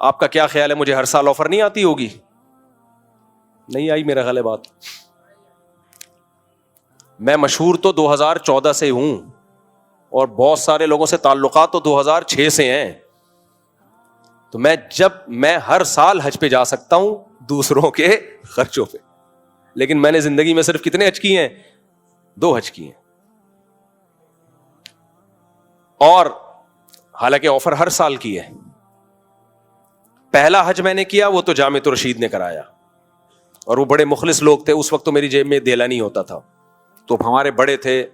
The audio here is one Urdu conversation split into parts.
آپ کا کیا خیال ہے, مجھے ہر سال آفر نہیں آتی ہوگی؟ نہیں آئی میرا خیال ہے بات. میں مشہور تو 2014 سے ہوں اور بہت سارے لوگوں سے تعلقات تو 2006 سے ہیں. تو میں ہر سال حج پہ جا سکتا ہوں دوسروں کے خرچوں پہ, لیکن میں نے زندگی میں صرف کتنے حج کیے ہیں؟ 2 حج کیے ہیں. اور حالانکہ آفر ہر سال کی ہے. پہلا حج میں نے کیا وہ تو جامع رشید نے کرایا, اور وہ بڑے مخلص لوگ تھے. اس وقت تو میری جیب میں دیلا نہیں ہوتا تھا, تو ہمارے بڑے تھے,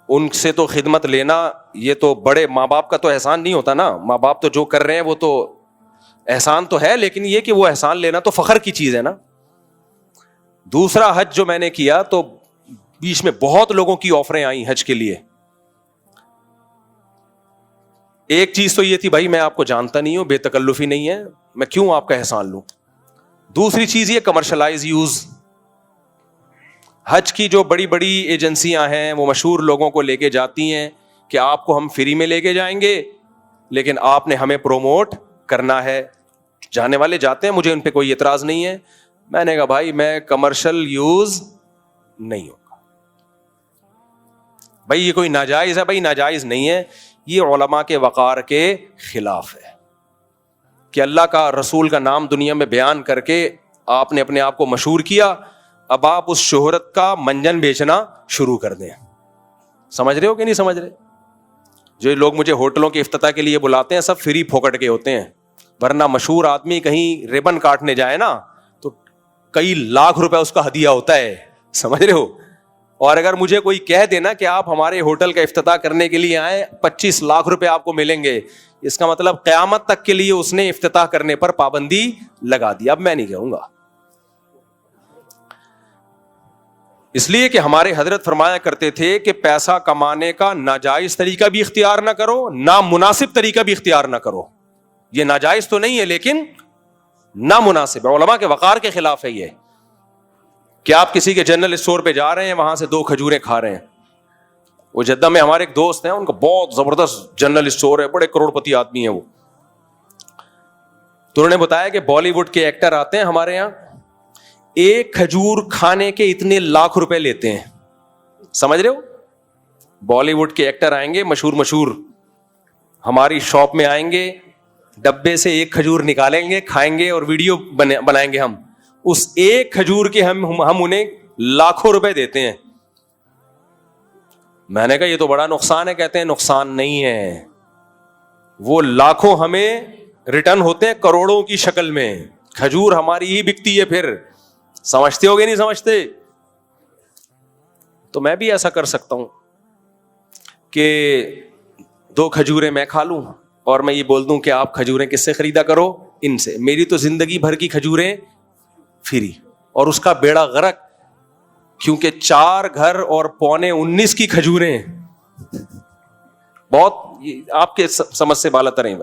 ان سے تو خدمت لینا, یہ تو بڑے ماں باپ کا تو احسان نہیں ہوتا نا. ماں باپ تو جو کر رہے ہیں وہ تو احسان تو ہے, لیکن یہ کہ وہ احسان لینا تو فخر کی چیز ہے نا. دوسرا حج جو میں نے کیا تو بیچ میں بہت لوگوں کی آفریں آئیں حج کے لیے. ایک چیز تو یہ تھی, بھائی میں آپ کو جانتا نہیں ہوں, بے تکلفی نہیں ہے, میں کیوں آپ کا احسان لوں. دوسری چیز یہ کمرشلائز یوز. حج کی جو بڑی بڑی ایجنسیاں ہیں وہ مشہور لوگوں کو لے کے جاتی ہیں کہ آپ کو ہم فری میں لے کے جائیں گے, لیکن آپ نے ہمیں پروموٹ کرنا ہے. جانے والے جاتے ہیں, مجھے ان پہ کوئی اعتراض نہیں ہے. میں نے کہا بھائی میں کمرشل یوز نہیں ہوگا. بھائی یہ کوئی ناجائز ہے؟ بھائی ناجائز نہیں ہے, یہ علماء کے وقار کے خلاف ہے کہ اللہ کا رسول کا نام دنیا میں بیان کر کے آپ نے اپنے آپ کو مشہور کیا, اب آپ اس شہرت کا منجن بیچنا شروع کر دیں. سمجھ رہے ہو کہ نہیں سمجھ رہے؟ جو لوگ مجھے ہوٹلوں کے افتتاح کے لیے بلاتے ہیں سب فری پھوکٹ کے ہوتے ہیں, ورنہ مشہور آدمی کہیں ریبن کاٹنے جائے نا تو کئی لاکھ روپے اس کا ہدیہ ہوتا ہے. سمجھ رہے ہو؟ اور اگر مجھے کوئی کہہ دینا کہ آپ ہمارے ہوٹل کا افتتاح کرنے کے لیے آئے 25 لاکھ روپے آپ کو ملیں گے, اس کا مطلب قیامت تک کے لیے اس نے افتتاح کرنے پر پابندی لگا دی. اب میں نہیں کہوں گا, اس لیے کہ ہمارے حضرت فرمایا کرتے تھے کہ پیسہ کمانے کا ناجائز طریقہ بھی اختیار نہ کرو, نامناسب طریقہ بھی اختیار نہ کرو. یہ ناجائز تو نہیں ہے لیکن نامناسب ہے, علماء کے وقار کے خلاف ہے یہ. کہ آپ کسی کے جنرل اسٹور پہ جا رہے ہیں, وہاں سے 2 کھجوریں کھا رہے ہیں. وہ جدہ میں ہمارے ایک دوست ہیں, ان کا بہت زبردست جنرل اسٹور ہے, بڑے کروڑ پتی آدمی ہیں وہ. تو انہوں نے بتایا کہ بالی ووڈ کے ایکٹر آتے ہیں ہمارے یہاں, 1 کھجور کھانے کے اتنے لاکھ روپے لیتے ہیں. سمجھ رہے ہو؟ بالی ووڈ کے ایکٹر آئیں گے مشہور, ہماری شاپ میں آئیں گے, ڈبے سے 1 کھجور نکالیں گے, کھائیں گے اور ویڈیو بنائیں گے ہم. اس 1 کھجور کے ہم انہیں لاکھوں روپے دیتے ہیں. میں نے کہا یہ تو بڑا نقصان ہے. کہتے ہیں نقصان نہیں ہے, وہ لاکھوں ہمیں ریٹرن ہوتے ہیں کروڑوں کی شکل میں. کھجور ہماری ہی بکتی ہے پھر. سمجھتے ہو گے نہیں سمجھتے؟ تو میں بھی ایسا کر سکتا ہوں کہ 2 کھجوریں میں کھا لوں اور میں یہ بول دوں کہ آپ کھجوریں کس سے خریدا کرو؟ ان سے. میری تو زندگی بھر کی کھجوریں فری, اور اس کا بیڑا غرق, کیونکہ 4 گھر اور 19.25 کی کھجوریں بہت آپ کے سمجھ سے بالا تر ہیں.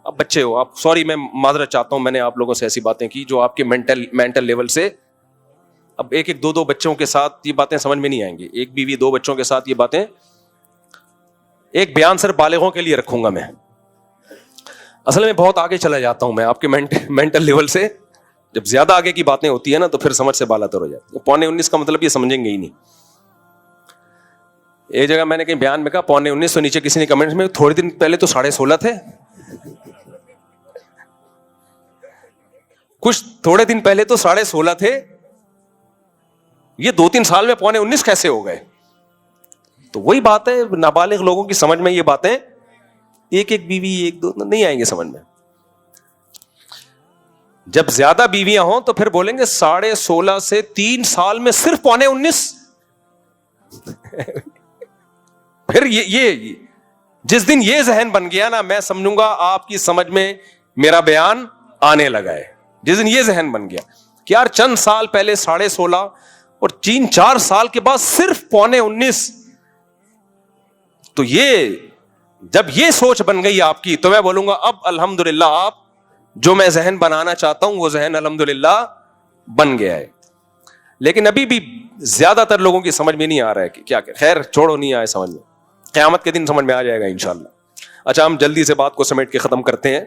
اب بچے ہو آپ, سوری میں معذرت چاہتا ہوں, میں نے آپ لوگوں سے ایسی باتیں کی جو آپ کے مینٹل لیول سے, اب 1 2 بچوں کے ساتھ یہ باتیں سمجھ میں نہیں آئیں گی. 1 بیوی 2 بچوں کے ساتھ یہ باتیں, ایک بیان صرف بالغوں کے لیے رکھوں گا میں. اصل میں بہت آگے چلا جاتا ہوں میں آپ کے مینٹل لیول سے. جب زیادہ آگے کی باتیں ہوتی ہیں نا تو پھر سمجھ سے بالا تر ہو جاتی ہے. 19.25 کا مطلب یہ سمجھیں گے ہی نہیں. ایک جگہ میں نے کہیں بیان میں کہا 19.25, تو نیچے کسی نے کمنٹس میں تھوڑے دن پہلے تو 16.5 تھے. کچھ تھوڑے دن پہلے تو 16.5 تھے, یہ 2-3 سال میں 19.25 کیسے ہو گئے؟ تو وہی بات ہے, نابالغ لوگوں کی سمجھ میں یہ باتیں 1 بیوی 1 2 نہیں آئیں گے سمجھ میں. جب زیادہ بیویاں ہوں تو پھر بولیں گے 16.5 سے 3 سال میں صرف 19.25. پھر یہ جس دن یہ ذہن بن گیا نا, میں سمجھوں گا آپ کی سمجھ میں میرا بیان آنے لگا ہے. جس دن یہ ذہن بن گیا کہ یار چند سال پہلے 16.5 اور 3-4 سال کے بعد صرف 19.25, تو یہ جب یہ سوچ بن گئی آپ کی, تو میں بولوں گا اب الحمدللہ آپ جو میں ذہن بنانا چاہتا ہوں وہ ذہن الحمدللہ بن گیا ہے. لیکن ابھی بھی زیادہ تر لوگوں کی سمجھ میں نہیں آ رہا ہے کہ کیا. خیر چھوڑو, نہیں آئے سمجھ میں, قیامت کے دن سمجھ میں آ جائے گا انشاءاللہ. اچھا ہم جلدی سے بات کو سمیٹ کے ختم کرتے ہیں.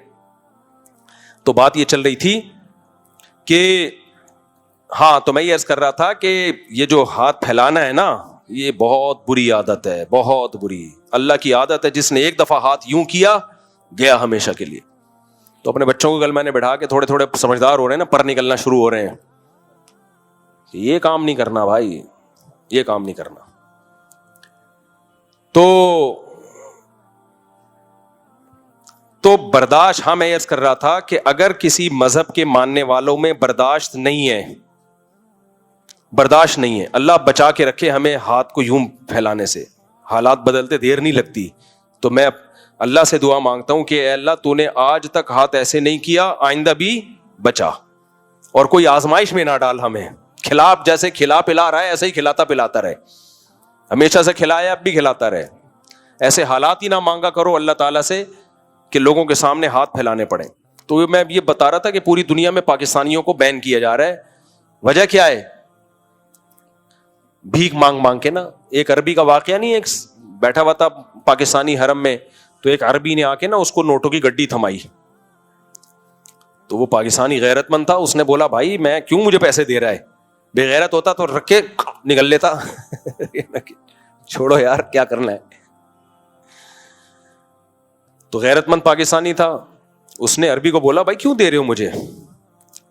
تو بات یہ چل رہی تھی کہ ہاں، تو میں یہ عرض کر رہا تھا کہ یہ جو ہاتھ پھیلانا ہے نا، یہ بہت بری عادت ہے، بہت بری اللہ کی عادت ہے. جس نے ایک دفعہ ہاتھ یوں کیا گیا ہمیشہ کے لیے. تو اپنے بچوں کو کل میں نے بٹھا کے تھوڑے تھوڑے سمجھدار ہو رہے ہیں نا، پر نکلنا شروع ہو رہے ہیں، یہ کام نہیں کرنا بھائی، یہ کام نہیں کرنا. تو برداشت، ہاں میں عرض کر رہا تھا کہ اگر کسی مذہب کے ماننے والوں میں برداشت نہیں ہے، برداشت نہیں ہے، اللہ بچا کے رکھے ہمیں ہاتھ کو یوں پھیلانے سے. حالات بدلتے دیر نہیں لگتی. تو میں اللہ سے دعا مانگتا ہوں کہ اے اللہ تو نے آج تک ہاتھ ایسے نہیں کیا، آئندہ بھی بچا، اور کوئی آزمائش میں نہ ڈال ہمیں. جیسے کھلا پلا رہا ہے ایسے ہی کھلاتا پلاتا رہے، ہمیشہ سے کھلایا اب بھی کھلاتا رہے. ایسے حالات ہی نہ مانگا کرو اللہ تعالیٰ سے کہ لوگوں کے سامنے ہاتھ پھیلانے پڑے. تو میں یہ بتا رہا تھا کہ پوری دنیا میں پاکستانیوں کو بین کیا جا رہا ہے. وجہ کیا ہے؟ بھیک مانگ مانگ کے نا. ایک عربی کا واقعہ نہیں، ایک بیٹھا ہوا تھا پاکستانی حرم میں، تو ایک عربی نے آ کے نا اس کو نوٹوں کی گڈی تھمائی. تو وہ پاکستانی غیرت مند تھا، اس نے بولا بھائی میں کیوں مجھے پیسے دے رہا ہے؟ بے غیرت ہوتا تو رکھ کے نکل لیتا. چھوڑو یار کیا کرنا ہے. تو غیرت مند پاکستانی تھا، اس نے عربی کو بولا بھائی کیوں دے رہے ہو مجھے؟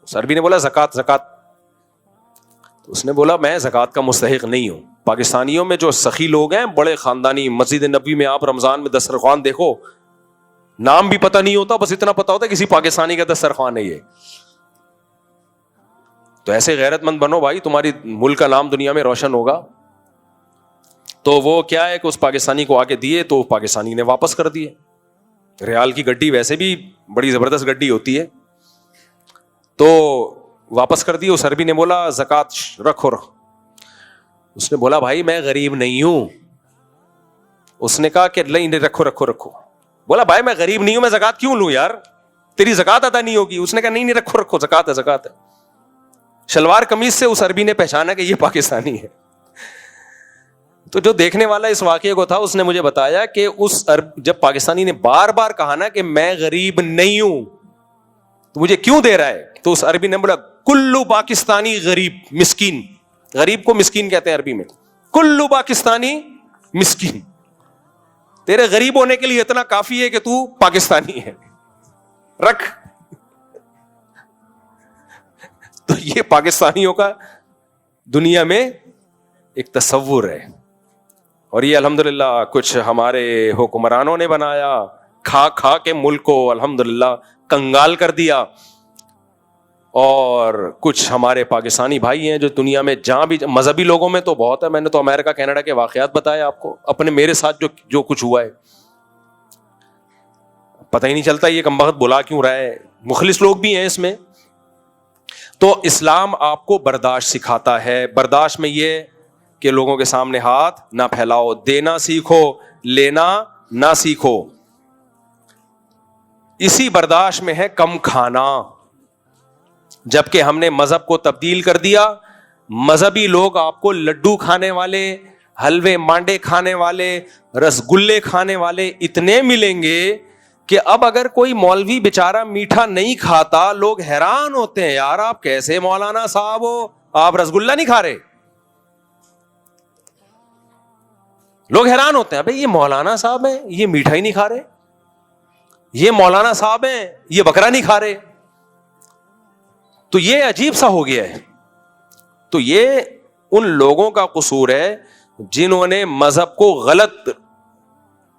اس عربی نے بولا زکات زکات. تو اس نے بولا میں زکات کا مستحق نہیں ہوں. پاکستانیوں میں جو سخی لوگ ہیں، بڑے خاندانی، مسجد نبوی میں آپ رمضان میں دسترخوان دیکھو، نام بھی پتہ نہیں ہوتا، بس اتنا پتا ہوتا ہے کسی پاکستانی کا دسترخوان ہے یہ. تو ایسے غیرت مند بنو بھائی، تمہاری ملک کا نام دنیا میں روشن ہوگا. تو وہ کیا ہے کہ اس پاکستانی کو آ کے دیے تو پاکستانی نے واپس کر دیے. ریال کی گڈی ویسے بھی بڑی زبردست گڈی ہوتی ہے، تو واپس کر دی. اس عربی نے بولا زکات رکھو. اس نے بولا بھائی میں غریب نہیں ہوں. اس نے کہا کہ نہیں رکھو رکھو رکھو. بولا بھائی میں غریب نہیں ہوں، میں زکات کیوں لوں یار، تیری زکات ادا نہیں ہوگی. اس نے کہا نہیں رکھو رکھو، زکات ہے زکات ہے. شلوار قمیض سے اس عربی نے پہچانا کہ یہ پاکستانی ہے. تو جو دیکھنے والا اس واقعے کو تھا اس نے مجھے بتایا کہ جب پاکستانی نے بار بار کہا نا کہ میں غریب نہیں ہوں تو مجھے کیوں دے رہا ہے، تو اس عربی نے بولا کلو پاکستانی غریب مسکین. غریب کو مسکین کہتے ہیں عربی میں. کلو پاکستانی مسکین. تیرے غریب ہونے کے لیے اتنا کافی ہے کہ تو پاکستانی ہے، رکھ. تو یہ پاکستانیوں کا دنیا میں ایک تصور ہے، اور یہ الحمدللہ کچھ ہمارے حکمرانوں نے بنایا، کھا کھا کے ملک کو الحمدللہ کنگال کر دیا. اور کچھ ہمارے پاکستانی بھائی ہیں جو دنیا میں جہاں بھی، مذہبی لوگوں میں تو بہت ہے. میں نے تو امریکہ کینیڈا کے واقعات بتائے آپ کو، اپنے میرے ساتھ جو کچھ ہوا ہے، پتہ ہی نہیں چلتا یہ کمبخت بلا کیوں رہا ہے. مخلص لوگ بھی ہیں اس میں. تو اسلام آپ کو برداشت سکھاتا ہے. برداشت میں یہ کہ لوگوں کے سامنے ہاتھ نہ پھیلاؤ، دینا سیکھو، لینا نہ سیکھو. اسی برداشت میں ہے کم کھانا. جبکہ ہم نے مذہب کو تبدیل کر دیا. مذہبی لوگ آپ کو لڈو کھانے والے، حلوے مانڈے کھانے والے، رسگلے کھانے والے اتنے ملیں گے کہ اب اگر کوئی مولوی بیچارہ میٹھا نہیں کھاتا لوگ حیران ہوتے ہیں، یار آپ کیسے مولانا صاحب ہو، آپ رسگلہ نہیں کھا رہے. لوگ حیران ہوتے ہیں، بھائی یہ مولانا صاحب ہیں یہ میٹھا ہی نہیں کھا رہے، یہ مولانا صاحب ہیں یہ بکرا نہیں کھا رہے. تو یہ عجیب سا ہو گیا ہے. تو یہ ان لوگوں کا قصور ہے جنہوں نے مذہب کو غلط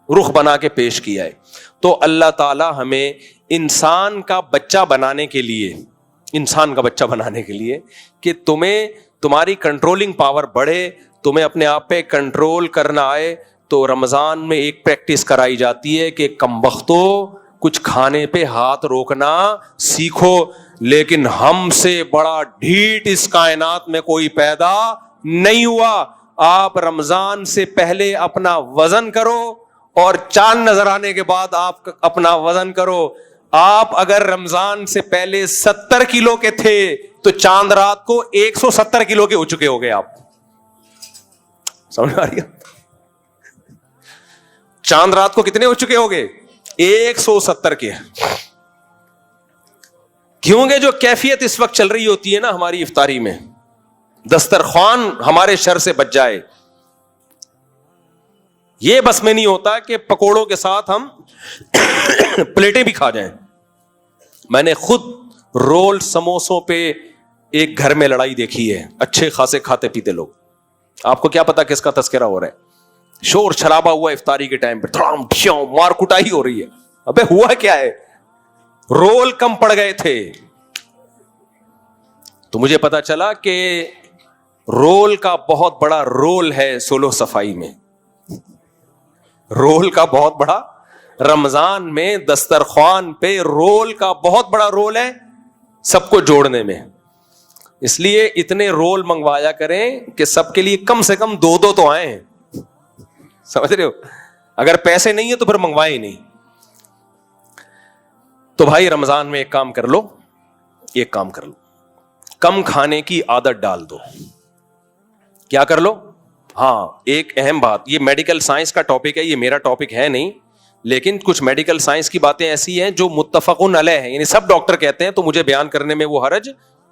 رخ بنا کے پیش کیا ہے. تو اللہ تعالی ہمیں انسان کا بچہ بنانے کے لیے کہ تمہاری کنٹرولنگ پاور بڑھے، تمہیں اپنے آپ پہ کنٹرول کرنا آئے، تو رمضان میں ایک پریکٹس کرائی جاتی ہے کہ کمبختو کچھ کھانے پہ ہاتھ روکنا سیکھو. لیکن ہم سے بڑا ڈھیٹ اس کائنات میں کوئی پیدا نہیں ہوا. آپ رمضان سے پہلے اپنا وزن کرو اور چاند نظر آنے کے بعد آپ اپنا وزن کرو. آپ اگر رمضان سے پہلے 70 کلو کے تھے تو چاند رات کو 170 کلو کے ہو چکے ہو گئے. آپ سمجھ آ رہی ہے؟ چاند رات کو کتنے ہو چکے ہو گئے؟ 170 کے. کیونکہ جو کیفیت اس وقت چل رہی ہوتی ہے نا ہماری افطاری میں, دسترخوان ہمارے شر سے بچ جائے, یہ بس میں نہیں ہوتا کہ پکوڑوں کے ساتھ ہم پلیٹیں بھی کھا جائیں. میں نے خود رول سموسوں پہ ایک گھر میں لڑائی دیکھی ہے, اچھے خاصے کھاتے پیتے لوگ. آپ کو کیا پتا کس کا تذکرہ ہو رہا ہے؟ شور شرابہ ہوا افطاری کے ٹائم پہ, مار کٹائی ہو رہی ہے. ابے ہوا کیا ہے؟ رول کم پڑ گئے تھے. تو مجھے پتا چلا کہ رول کا بہت بڑا رول ہے سولو صفائی میں, رول کا بہت بڑا, رمضان میں دسترخوان پہ رول کا بہت بڑا رول ہے سب کو جوڑنے میں. اس لیے اتنے رول منگوایا کریں کہ سب کے لیے کم سے کم 2 تو آئیں. سمجھ رہے ہو؟ اگر پیسے نہیں ہیں تو پھر منگوائے ہی نہیں. تو بھائی رمضان میں ایک کام کر لو, کم کھانے کی عادت ڈال دو. کیا کر لو؟ ہاں, ایک اہم بات, یہ میڈیکل سائنس کا ٹاپک ہے, یہ میرا ٹاپک ہے نہیں, لیکن کچھ میڈیکل سائنس کی باتیں ایسی ہیں جو متفقن علیہ ہیں, یعنی سب ڈاکٹر کہتے ہیں, تو مجھے بیان کرنے میں وہ حرج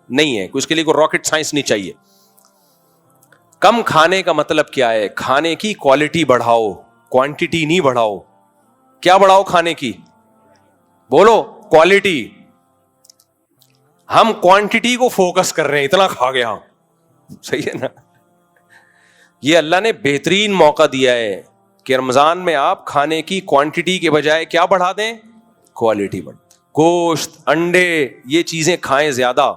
نہیں ہے, اس کے لیے کوئی راکٹ سائنس نہیں چاہیے. کم کھانے کا مطلب کیا ہے؟ کھانے کی کوالٹی بڑھاؤ, کوانٹٹی نہیں بڑھاؤ. کیا بڑھاؤ کھانے کی؟ بولو, کوالٹی. ہم کوانٹٹی کو فوکس کر رہے ہیں, اتنا کھا گیا, صحیح ہے نا؟ یہ اللہ نے بہترین موقع دیا ہے کہ رمضان میں آپ کھانے کی کوانٹٹی کے بجائے کیا بڑھا دیں؟ کوالٹی بڑھ. گوشت, انڈے, یہ چیزیں کھائیں زیادہ.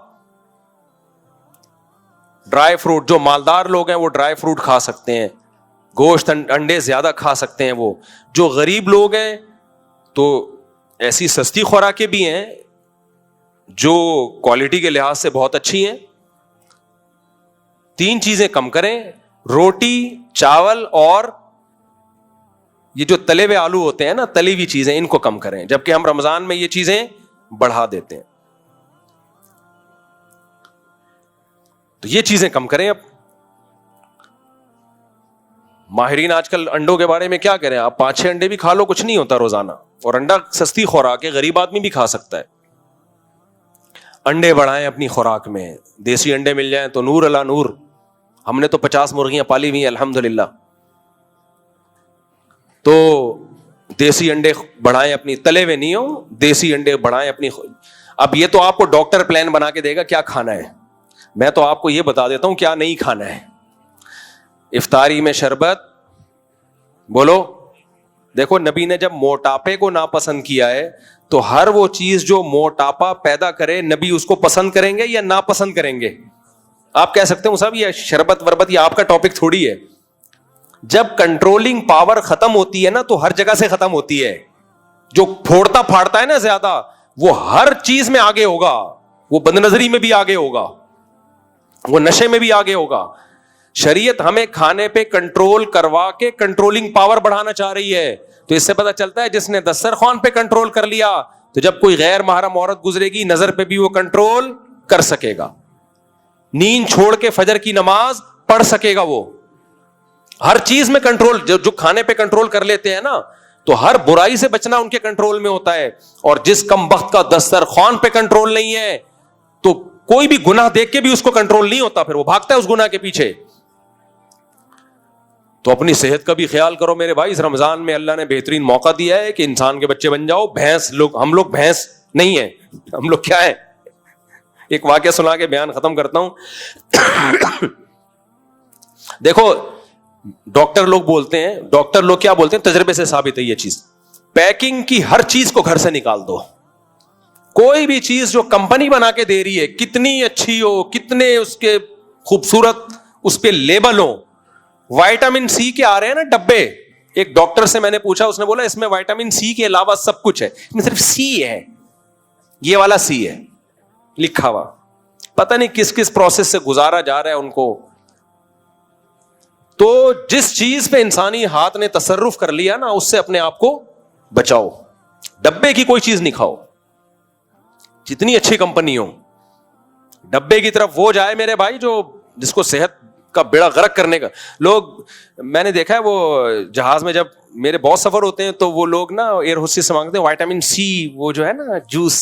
ڈرائی فروٹ, جو مالدار لوگ ہیں وہ ڈرائی فروٹ کھا سکتے ہیں, گوشت انڈے زیادہ کھا سکتے ہیں. وہ جو غریب لوگ ہیں تو ایسی سستی خوراکیں بھی ہیں جو کوالٹی کے لحاظ سے بہت اچھی ہیں. 3 چیزیں کم کریں, روٹی, چاول اور یہ جو تلے ہوئے آلو ہوتے ہیں نا, تلی ہوئی چیزیں, ان کو کم کریں, جبکہ ہم رمضان میں یہ چیزیں بڑھا دیتے ہیں. تو یہ چیزیں کم کریں. اب ماہرین آج کل انڈوں کے بارے میں کیا کریں, آپ 5-6 انڈے بھی کھا لو, کچھ نہیں ہوتا روزانہ, اور انڈا سستی خوراک ہے, غریب آدمی بھی کھا سکتا ہے. انڈے بڑھائیں اپنی خوراک میں, دیسی انڈے مل جائیں تو نور اللہ نور. ہم نے تو 50 مرغیاں پالی ہوئی ہیں الحمدللہ. تو دیسی انڈے بڑھائیں اپنی, تلے ہوئے نہیں ہو, دیسی انڈے بڑھائیں اپنی. اب یہ تو آپ کو ڈاکٹر پلان بنا کے دے گا کیا کھانا ہے, میں تو آپ کو یہ بتا دیتا ہوں کیا نہیں کھانا ہے. افطاری میں شربت, بولو. دیکھو نبی نے جب موٹاپے کو ناپسند کیا ہے تو ہر وہ چیز جو موٹاپا پیدا کرے نبی اس کو پسند کریں گے یا ناپسند کریں گے؟ آپ کہہ سکتے ہیں صاحب یہ شربت وربت یہ آپ کا ٹاپک تھوڑی ہے. جب کنٹرولنگ پاور ختم ہوتی ہے نا تو ہر جگہ سے ختم ہوتی ہے. جو پھوڑتا پھاڑتا ہے نا زیادہ, وہ ہر چیز میں آگے ہوگا, وہ بد نظری میں بھی آگے ہوگا, وہ نشے میں بھی آگے ہوگا. شریعت ہمیں کھانے پہ کنٹرول کروا کے کنٹرولنگ پاور بڑھانا چاہ رہی ہے. تو اس سے پتہ چلتا ہے جس نے دسترخوان پہ کنٹرول کر لیا تو جب کوئی غیر محرم عورت گزرے گی نظر پہ بھی وہ کنٹرول کر سکے گا, نیند چھوڑ کے فجر کی نماز پڑھ سکے گا. وہ ہر چیز میں کنٹرول, جو کھانے پہ کنٹرول کر لیتے ہیں نا تو ہر برائی سے بچنا ان کے کنٹرول میں ہوتا ہے. اور جس کم بخت کا دسترخوان پہ کنٹرول نہیں ہے تو کوئی بھی گناہ دیکھ کے بھی اس کو کنٹرول نہیں ہوتا, پھر وہ بھاگتا ہے اس گناہ کے پیچھے. تو اپنی صحت کا بھی خیال کرو میرے بھائی. اس رمضان میں اللہ نے بہترین موقع دیا ہے کہ انسان کے بچے بن جاؤ. بھینس لوگ, ہم لوگ بھینس نہیں ہیں, ہم لوگ کیا ہیں؟ ایک واقعہ سنا کے بیان ختم کرتا ہوں. دیکھو ڈاکٹر لوگ بولتے ہیں, ڈاکٹر لوگ کیا بولتے ہیں, تجربے سے ثابت ہے یہ چیز, پیکنگ کی ہر چیز کو گھر سے نکال دو. کوئی بھی چیز جو کمپنی بنا کے دے رہی ہے, کتنی اچھی ہو, کتنے اس کے خوبصورت اس پہ لیبل ہو, وائٹامن سی کے آ رہے ہیں نا ڈبے. ایک ڈاکٹر سے میں نے پوچھا, اس نے بولا اس میں وائٹامن سی کے علاوہ سب کچھ ہے, اس میں صرف سی ہے, یہ والا سی ہے لکھا ہوا. پتہ نہیں کس کس پروسیس سے گزارا جا رہا ہے ان کو. تو جس چیز پہ انسانی ہاتھ نے تصرف کر لیا نا اس سے اپنے آپ کو بچاؤ. ڈبے کی کوئی چیز نہیں کھاؤ, جتنی اچھی کمپنی ہو. ڈبے کی طرف وہ جائے میرے بھائی جو جس کو صحت کا بیڑا غرق کرنے کا. لوگ میں نے دیکھا ہے وہ جہاز میں جب میرے بہت سفر ہوتے ہیں تو وہ لوگ نا ایئر ہوسٹس سے مانگتے ہیں وائٹامن سی, وہ جو ہے نا جوس,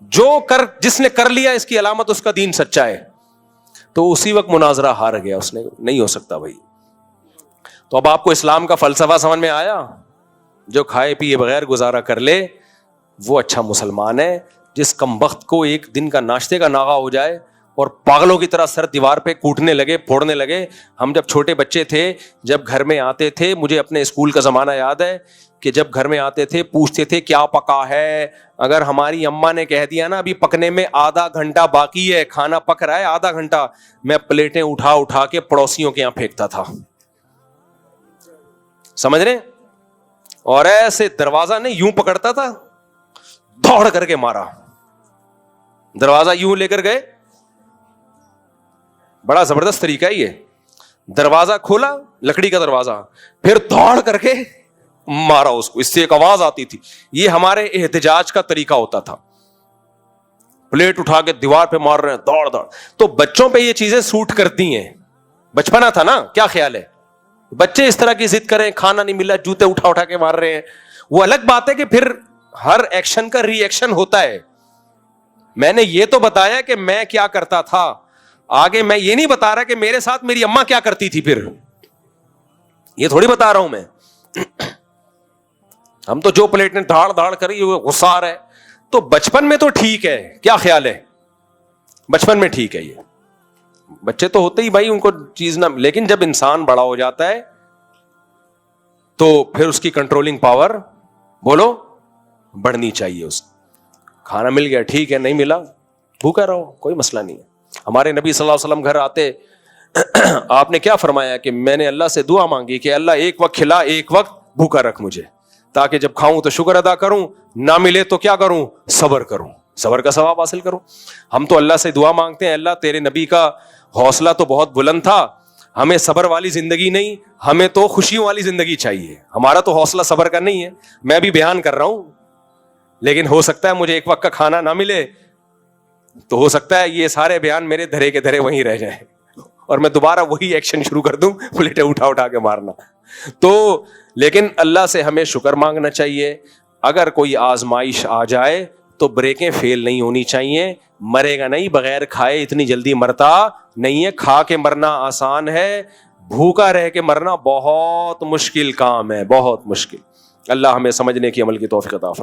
جس نے کر لیا اس کی علامت اس کا دین سچا ہے. تو اسی وقت مناظرہ ہار گیا اس نے, نہیں ہو سکتا بھائی. تو اب آپ کو اسلام کا فلسفہ سمجھ میں آیا؟ جو کھائے پیے بغیر گزارا کر لے وہ اچھا مسلمان ہے. جس کمبخت کو ایک دن کا ناشتے کا ناغہ ہو جائے اور پاگلوں کی طرح سر دیوار پہ کوٹنے لگے, پھوڑنے لگے. ہم جب چھوٹے بچے تھے, جب گھر میں آتے تھے, مجھے اپنے اسکول کا زمانہ یاد ہے کہ جب گھر میں آتے تھے پوچھتے تھے کیا پکا ہے. اگر ہماری اماں نے کہہ دیا نا ابھی پکنے میں آدھا گھنٹہ باقی ہے, کھانا پک رہا ہے آدھا گھنٹہ, میں پلیٹیں اٹھا اٹھا کے پڑوسیوں کے یہاں پھینکتا تھا. سمجھ رہے؟ اور ایسے دروازہ نہیں یوں پکڑتا تھا, دوڑ کر کے مارا. دروازہ یوں لے کر گئے, بڑا زبردست طریقہ ہے یہ. دروازہ کھولا, لکڑی کا دروازہ, پھر دوڑ کر کے مارا اس کو. اس سے ایک آواز آتی تھی. یہ ہمارے احتجاج کا طریقہ ہوتا تھا. پلیٹ اٹھا کے دیوار پہ مار رہے ہیں, دوڑ دوڑ. تو بچوں پہ یہ چیزیں سوٹ کرتی ہیں. بچپنا تھا نا, کیا خیال ہے؟ بچے اس طرح کی ضد کریں, کھانا نہیں ملا جوتے اٹھا اٹھا کے مار رہے ہیں. وہ الگ بات ہے کہ پھر ہر ایکشن کا ری ایکشن ہوتا ہے. میں نے یہ تو بتایا کہ میں کیا کرتا تھا, آگے میں یہ نہیں بتا رہا کہ میرے ساتھ میری اماں کیا کرتی تھی. پھر یہ تھوڑی بتا رہا ہوں میں. ہم تو جو پلیٹ نے دھاڑ دھاڑ کری وہ غصہ آ رہا ہے. تو بچپن میں تو ٹھیک ہے, کیا خیال ہے؟ بچپن میں ٹھیک ہے. یہ بچے تو ہوتے ہی بھائی, ان کو چیز نہ, لیکن جب انسان بڑا ہو جاتا ہے تو پھر اس کی کنٹرولنگ پاور بولو بڑھنی چاہیے. اس کھانا مل گیا ٹھیک ہے, نہیں ملا بھوکا رہو, کوئی مسئلہ نہیں ہے. ہمارے نبی صلی اللہ علیہ وسلم گھر آتے, آپ نے کیا فرمایا کہ میں نے اللہ سے دعا مانگی کہ اللہ ایک وقت کھلا ایک وقت بھوکا رکھ مجھے, تاکہ جب کھاؤں تو شکر ادا کروں, نہ ملے تو کیا کروں, صبر کروں, صبر کا ثواب حاصل کروں. ہم تو اللہ سے دعا مانگتے ہیں, اللہ تیرے نبی کا حوصلہ تو بہت بلند تھا, ہمیں صبر والی زندگی نہیں, ہمیں تو خوشیوں والی زندگی چاہیے. ہمارا تو حوصلہ صبر کا نہیں ہے. میں بھی بیان کر رہا ہوں, لیکن ہو سکتا ہے مجھے ایک وقت کا کھانا نہ ملے, تو ہو سکتا ہے یہ سارے بیان میرے دھرے کے دھرے وہیں رہ جائیں اور میں دوبارہ وہی ایکشن شروع کر دوں, پلیٹیں اٹھا اٹھا کے مارنا. تو لیکن اللہ سے ہمیں شکر مانگنا چاہیے. اگر کوئی آزمائش آ جائے تو بریکیں فیل نہیں ہونی چاہیے. مرے گا نہیں, بغیر کھائے اتنی جلدی مرتا نہیں ہے. کھا کے مرنا آسان ہے, بھوکا رہ کے مرنا بہت مشکل کام ہے, بہت مشکل. اللہ ہمیں سمجھنے کی عمل کی توفیق عطا فرمائے.